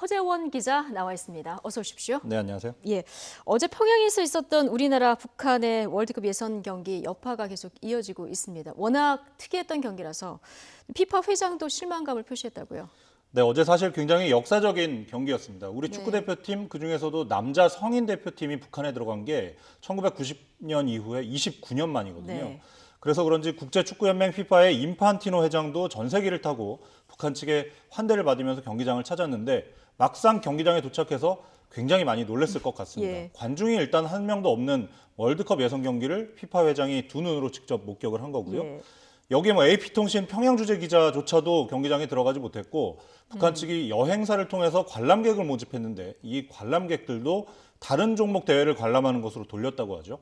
허재원 기자 나와 있습니다. 어서 오십시오. 네, 안녕하세요. 예, 어제 평양에서 있었던 우리나라 북한의 월드컵 예선 경기 여파가 계속 이어지고 있습니다. 워낙 특이했던 경기라서 피파 회장도 실망감을 표시했다고요. 네, 어제 사실 굉장히 역사적인 경기였습니다. 우리 네. 축구 대표팀 그중에서도 남자 성인 대표팀이 북한에 들어간 게 1990년 이후에 29년 만이거든요. 네. 그래서 그런지 국제축구연맹 피파의 인판티노 회장도 전세기를 타고 북한 측의 환대를 받으면서 경기장을 찾았는데 막상 경기장에 도착해서 굉장히 많이 놀랐을 것 같습니다. 예. 관중이 일단 한 명도 없는 월드컵 예선 경기를 피파 회장이 두 눈으로 직접 목격을 한 거고요. 예. 여기에 AP통신 평양 주재 기자조차도 경기장에 들어가지 못했고 북한 측이 여행사를 통해서 관람객을 모집했는데 이 관람객들도 다른 종목 대회를 관람하는 것으로 돌렸다고 하죠.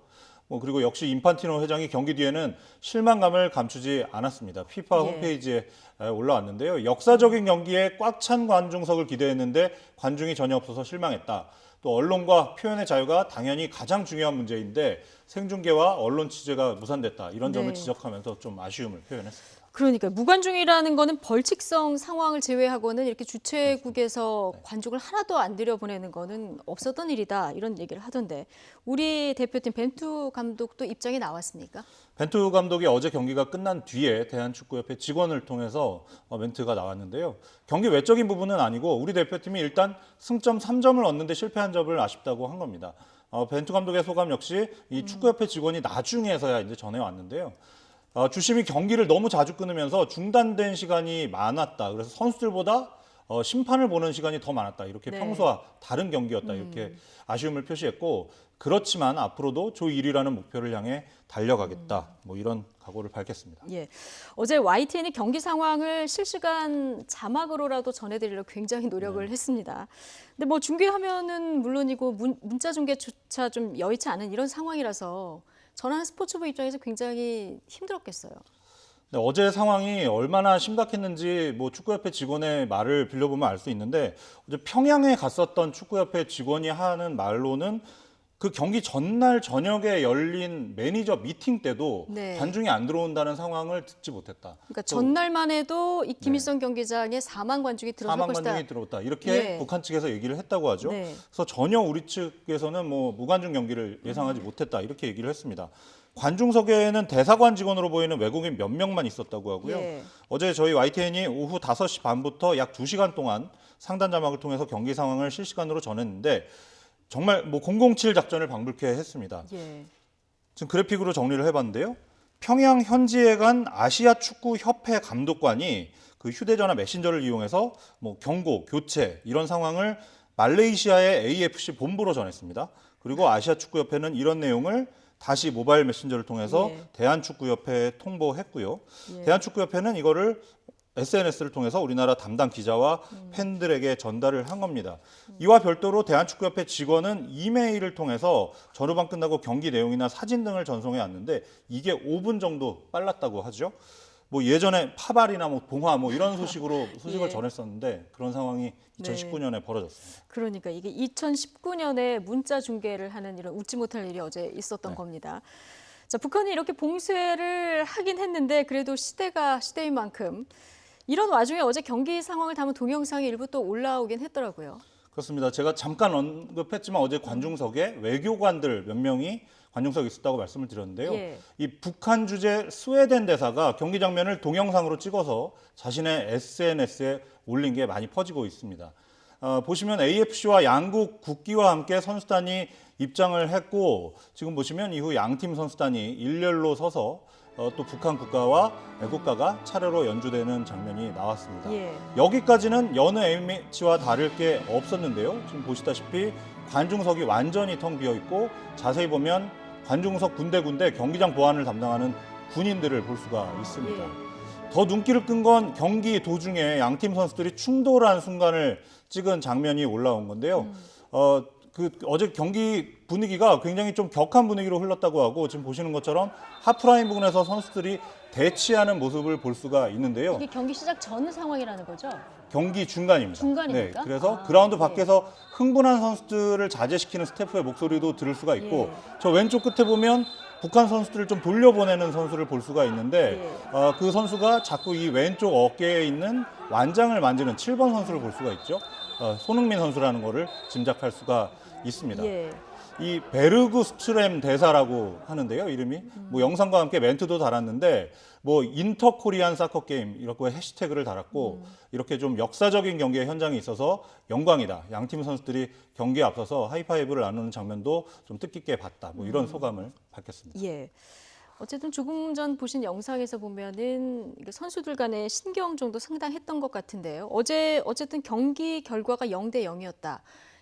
그리고 역시 인판티노 회장이 경기 뒤에는 실망감을 감추지 않았습니다. 피파 예. 홈페이지에 올라왔는데요. 역사적인 경기에 꽉 찬 관중석을 기대했는데 관중이 전혀 없어서 실망했다. 또 언론과 표현의 자유가 당연히 가장 중요한 문제인데 생중계와 언론 취재가 무산됐다. 이런 점을 네. 지적하면서 좀 아쉬움을 표현했습니다. 그러니까 무관중이라는 거는 벌칙성 상황을 제외하고는 이렇게 주최국에서 관중을 하나도 안 들여보내는 거는 없었던 일이다. 이런 얘기를 하던데 우리 대표팀 벤투 감독도 입장이 나왔습니까? 벤투 감독이 어제 경기가 끝난 뒤에 대한축구협회 직원을 통해서 멘트가 나왔는데요. 경기 외적인 부분은 아니고 우리 대표팀이 일단 승점 3점을 얻는데 실패한 점을 아쉽다고 한 겁니다. 벤투 감독의 소감 역시 이 축구협회 직원이 나중에서야 이제 전해왔는데요. 주심이 경기를 너무 자주 끊으면서 중단된 시간이 많았다. 그래서 선수들보다 심판을 보는 시간이 더 많았다. 이렇게 네. 평소와 다른 경기였다. 이렇게 아쉬움을 표시했고 그렇지만 앞으로도 조 1위라는 목표를 향해 달려가겠다. 이런 각오를 밝혔습니다. 예. 어제 YTN이 경기 상황을 실시간 자막으로라도 전해드리려고 굉장히 노력을 했습니다. 근데 중계 화면은 물론이고 문자 중계조차 좀 여의치 않은 이런 상황이라서 전하는 스포츠부 입장에서 굉장히 힘들었겠어요. 네, 어제 상황이 얼마나 심각했는지 축구협회 직원의 말을 빌려보면 알 수 있는데 어제 평양에 갔었던 축구협회 직원이 하는 말로는 그 경기 전날 저녁에 열린 매니저 미팅 때도 네. 관중이 안 들어온다는 상황을 듣지 못했다. 그러니까 전날만 해도 이 김일성 경기장에 4만 관중이 들어설 4만 것이다. 관중이 들어왔다. 이렇게 예. 북한 측에서 얘기를 했다고 하죠. 네. 그래서 전혀 우리 측에서는 무관중 경기를 예상하지 못했다. 이렇게 얘기를 했습니다. 관중석에는 대사관 직원으로 보이는 외국인 몇 명만 있었다고 하고요. 예. 어제 저희 YTN이 오후 5시 반부터 약 2시간 동안 상단 자막을 통해서 경기 상황을 실시간으로 전했는데 정말 007 작전을 방불케 했습니다. 예. 지금 그래픽으로 정리를 해봤는데요. 평양 현지에 간 아시아 축구 협회 감독관이 그 휴대전화 메신저를 이용해서 경고, 교체 이런 상황을 말레이시아의 AFC 본부로 전했습니다. 그리고 아시아 축구 협회는 이런 내용을 다시 모바일 메신저를 통해서 예. 대한축구협회에 통보했고요. 예. 대한축구협회는 이거를 SNS를 통해서 우리나라 담당 기자와 팬들에게 전달을 한 겁니다. 이와 별도로 대한축구협회 직원은 이메일을 통해서 전후반 끝나고 경기 내용이나 사진 등을 전송해 왔는데 이게 5분 정도 빨랐다고 하죠. 예전에 파발이나 봉화 이런 소식을 예. 전했었는데 그런 상황이 2019년에 벌어졌습니다. 그러니까 이게 2019년에 문자 중계를 하는 이런 웃지 못할 일이 어제 있었던 겁니다. 자, 북한이 이렇게 봉쇄를 하긴 했는데 그래도 시대가 시대인 만큼 이런 와중에 어제 경기 상황을 담은 동영상이 일부 또 올라오긴 했더라고요. 그렇습니다. 제가 잠깐 언급했지만 어제 관중석에 외교관들 몇 명이 관중석에 있었다고 말씀을 드렸는데요. 예. 이 북한 주재 스웨덴 대사가 경기 장면을 동영상으로 찍어서 자신의 SNS에 올린 게 많이 퍼지고 있습니다. 보시면 AFC와 양국 국기와 함께 선수단이 입장을 했고 지금 보시면 이후 양팀 선수단이 일렬로 서서 또 북한 국가와 애국가가 차례로 연주되는 장면이 나왔습니다. 예. 여기까지는 여느 A매치와 다를 게 없었는데요. 지금 보시다시피 관중석이 완전히 텅 비어 있고 자세히 보면 관중석 군데군데 경기장 보안을 담당하는 군인들을 볼 수가 있습니다. 더 눈길을 끈 건 경기 도중에 양팀 선수들이 충돌한 순간을 찍은 장면이 올라온 건데요. 어제 경기 분위기가 굉장히 좀 격한 분위기로 흘렀다고 하고 지금 보시는 것처럼 하프라인 부근에서 선수들이 대치하는 모습을 볼 수가 있는데요. 이게 경기 시작 전 상황이라는 거죠? 경기 중간입니다. 중간입니까? 네, 그래서 아, 그라운드 예. 밖에서 흥분한 선수들을 자제시키는 스태프의 목소리도 들을 수가 있고 저 왼쪽 끝에 보면 북한 선수들을 좀 돌려보내는 선수를 볼 수가 있는데 그 선수가 자꾸 이 왼쪽 어깨에 있는 완장을 만지는 7번 선수를 볼 수가 있죠. 손흥민 선수라는 거를 짐작할 수가 있습니다. 예. 이 베르그스트렘 대사라고 하는데요, 이름이. 뭐 영상과 함께 멘트도 달았는데 뭐 인터코리안 사커 게임 이렇게 해시태그를 달았고 이렇게 좀 역사적인 경기의 현장에 있어서 영광이다. 양팀 선수들이 경기에 앞서서 하이파이브를 나누는 장면도 좀 뜻깊게 봤다. 뭐 이런 소감을 밝혔습니다. 예. 어쨌든 조금 전 보신 영상에서 보면은 선수들 간의 신경정도 상당했던 것 같은데요. 어제 어쨌든 경기 결과가 0대 0이었다.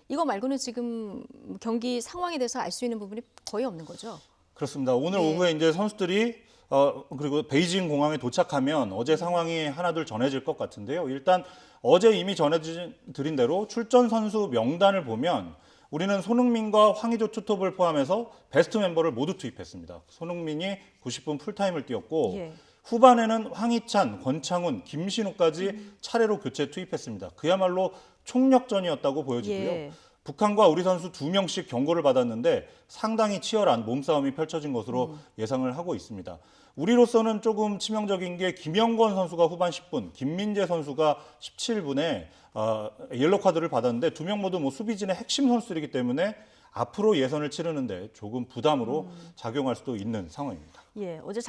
이거 말고는 지금 경기 상황에 대해서 알 수 있는 부분이 거의 없는 거죠. 그렇습니다. 오늘 예. 오후에 이제 선수들이 그리고 베이징 공항에 도착하면 어제 상황이 하나둘 전해질 것 같은데요. 일단 어제 이미 전해드린 대로 출전 선수 명단을 보면 우리는 손흥민과 황의조 투톱을 포함해서 베스트 멤버를 모두 투입했습니다. 손흥민이 90분 풀타임을 뛰었고 예. 후반에는 황희찬, 권창훈, 김신우까지 차례로 교체 투입했습니다. 그야말로 총력전이었다고 보여지고요. 예. 북한과 우리 선수 2명씩 경고를 받았는데 상당히 치열한 몸싸움이 펼쳐진 것으로 예상을 하고 있습니다. 우리로서는 조금 치명적인 게 김영권 선수가 후반 10분, 김민재 선수가 17분에 옐로 카드를 받았는데 두 명 모두 뭐 수비진의 핵심 선수들이기 때문에 앞으로 예선을 치르는데 조금 부담으로 작용할 수도 있는 상황입니다. 예, 어제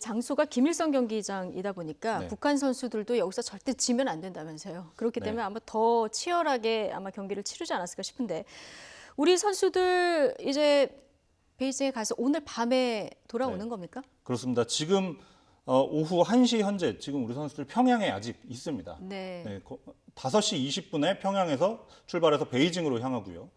장소가 김일성 경기장이다 보니까 네. 북한 선수들도 여기서 절대 지면 안 된다면서요. 그렇기 네. 때문에 아마 더 치열하게 아마 경기를 치르지 않았을까 싶은데 우리 선수들 이제 베이징에 가서 오늘 밤에 돌아오는 네. 겁니까? 그렇습니다. 지금 오후 1시 현재 지금 우리 선수들 평양에 아직 있습니다. 네. 5시 20분에 평양에서 출발해서 베이징으로 향하고요.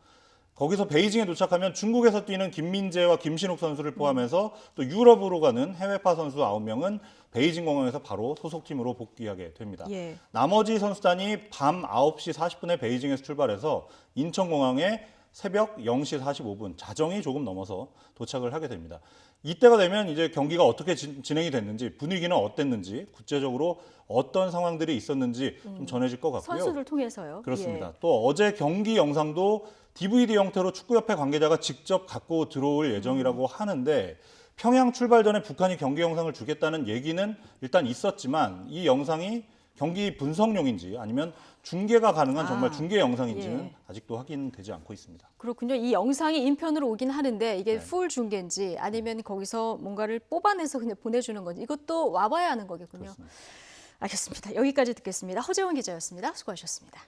거기서 베이징에 도착하면 중국에서 뛰는 김민재와 김신욱 선수를 포함해서 또 유럽으로 가는 해외파 선수 9명은 베이징 공항에서 바로 소속팀으로 복귀하게 됩니다. 예. 나머지 선수단이 밤 9시 40분에 베이징에서 출발해서 인천공항에 새벽 0시 45분 자정이 조금 넘어서 도착을 하게 됩니다. 이때가 되면 이제 경기가 어떻게 진행이 됐는지 분위기는 어땠는지 구체적으로 어떤 상황들이 있었는지 좀 전해질 것 같고요. 선수를 통해서요. 그렇습니다. 예. 또 어제 경기 영상도 DVD 형태로 축구협회 관계자가 직접 갖고 들어올 예정이라고 하는데 평양 출발 전에 북한이 경기 영상을 주겠다는 얘기는 일단 있었지만 이 영상이 경기 분석용인지 아니면 중계가 가능한 정말 중계 영상인지는 예. 아직도 확인되지 않고 있습니다. 그렇군요. 이 영상이 인편으로 오긴 하는데 이게 네. 풀 중계인지 아니면 거기서 뭔가를 뽑아내서 그냥 보내주는 건지 이것도 와봐야 하는 거겠군요. 그렇습니다. 알겠습니다. 여기까지 듣겠습니다. 허재원 기자였습니다. 수고하셨습니다.